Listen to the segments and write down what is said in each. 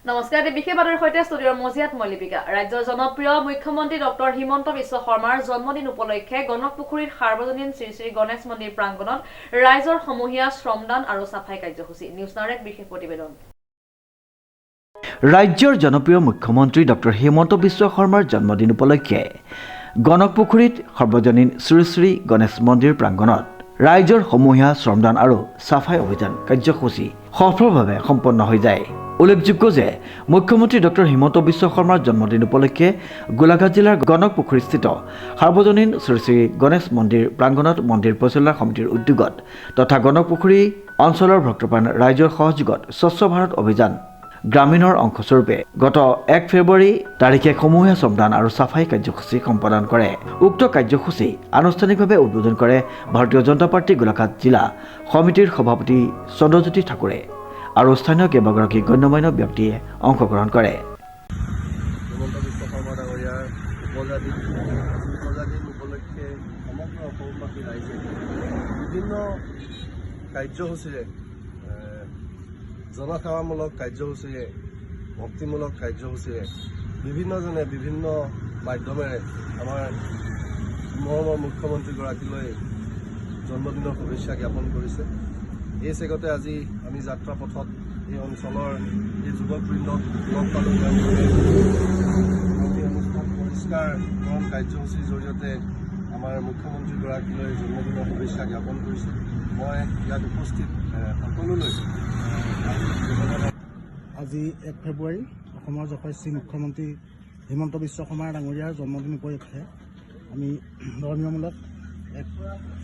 নমস্কাৰ বিশেষ বাতৰিৰ সৈতে ষ্টুডিঅ'ৰ মজিয়াত মই লিপিকা ৰাজ্যৰ জনপ্ৰিয় মুখ্যমন্ত্ৰী ডক্টৰ হিমন্ত বিশ্ব শৰ্মাৰ জন্মদিন উপলক্ষে গণকপুখুৰীত সাৰ্বজনীন শ্ৰী শ্ৰী গণেশ মন্দিৰ প্ৰাংগণত ৰাইজৰ সমূহীয়া শ্ৰমদান আৰু সাফাই কাৰ্যসূচী নিউজ নাওৰ এক বিশেষ প্ৰতিবেদন ৰাজ্যৰ জনপ্ৰিয় মুখ্যমন্ত্ৰী ডক্টৰ হিমন্ত বিশ্ব শৰ্মাৰ জন্মদিন উপলক্ষে গণকপুখুৰীত সাৰ্বজনীন শ্ৰী শ্ৰী গণেশ মন্দিৰ প্ৰাংগণত ৰাইজৰ সমূহীয়া শ্ৰমদান আৰু সাফাই অভিযান কাৰ্যসূচী সফলভাৱে সম্পন্ন হৈ যায়। উল্লেখযোগ্য যে মুখ্যমন্ত্ৰী ডক্টৰ হিমন্ত বিশ্ব শৰ্মাৰ জন্মদিন উপলক্ষে গোলাঘাট জিলাৰ গণকপুখুৰীস্থিত সাৰ্বজনীন শ্ৰী শ্ৰী গণেশ মন্দিৰ প্ৰাংগণত মন্দিৰ পৰিচালনা সমিতিৰ উদ্যোগত তথা গণকপুখুৰী অঞ্চলৰ ভক্তপ্ৰাণ ৰাইজৰ সহযোগত স্বচ্ছ ভাৰত অভিযান গ্ৰামীণৰ অংশস্বৰূপে গত 1 ফেব্ৰুৱাৰী তাৰিখে সমূহীয়া শ্ৰমদান আৰু সাফাই কাৰ্যসূচী সম্পাদন কৰে। উক্ত কাৰ্যসূচী আনুষ্ঠানিকভাৱে উদ্বোধন কৰে ভাৰতীয় জনতা পাৰ্টি গোলাঘাট জিলা সমিতিৰ সভাপতি চন্দ্ৰজ্যোতি ঠাকুৰে আৰু স্থানীয় কেইবাগৰাকী গণ্যমান্য ব্যক্তিয়ে অংশগ্ৰহণ কৰে। হিমন্ত বিশ্ব শৰ্মা ডাঙৰীয়াৰ উপজাতি উপলক্ষে সমগ্ৰ অসমবাসী ৰাইজে বিভিন্ন কাৰ্যসূচীৰে জনসেৱামূলক কাৰ্যসূচীৰে ভক্তিমূলক কাৰ্যসূচীৰে বিভিন্নজনে বিভিন্ন মাধ্যমেৰে আমাৰ মৰমৰ মুখ্যমন্ত্ৰীগৰাকীলৈ জন্মদিনৰ শুভেচ্ছা জ্ঞাপন কৰিছে। এই চেগতে আজি আমি যাত্ৰা পথত এই অঞ্চলৰ এই যুৱকবৃন্দক লগ পালোঁ। এই অনুষ্ঠান পৰিষ্কাৰকৰণ কাৰ্যসূচীৰ জৰিয়তে আমাৰ মুখ্যমন্ত্ৰীগৰাকীলৈ জন্মদিনৰ শুভেচ্ছা জ্ঞাপন কৰিছোঁ। মই ইয়াত উপস্থিত সকলোলৈ আজি 1 ফেব্ৰুৱাৰী অসমৰ যশস্বী মুখ্যমন্ত্ৰী হিমন্ত বিশ্ব শৰ্মা ডাঙৰীয়াৰ জন্মদিন উপলক্ষে আমি ধৰ্মীয়মূলক এক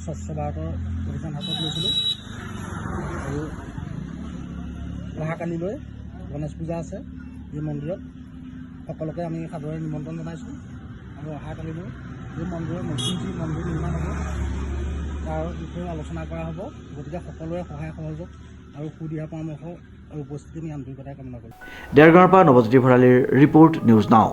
স্বচ্ছ ভাৰতৰ অভিযান হাতত লৈছিলোঁ আৰু অহাকালিলৈ গণেশ পূজা আছে। এই মন্দিৰত সকলোকে আমি সাদৰে নিমন্ত্ৰণ জনাইছোঁ আৰু অহাকালিলৈ এই মন্দিৰৰ নতুন যি মন্দিৰ নিৰ্মাণ হ'ব তাৰ বিষয়ে আলোচনা কৰা হ'ব। গতিকে সকলোৰে সহায় সহযোগ আৰু সুদিহা পৰামৰ্শ আৰু উপস্থিতি আমি আন্তৰিকতাৰে কামনা কৰিছোঁ। দেৰগাঁৱৰ পৰা নৱজ্যোতি ভৰালীৰ ৰিপৰ্ট নিউজ নাও।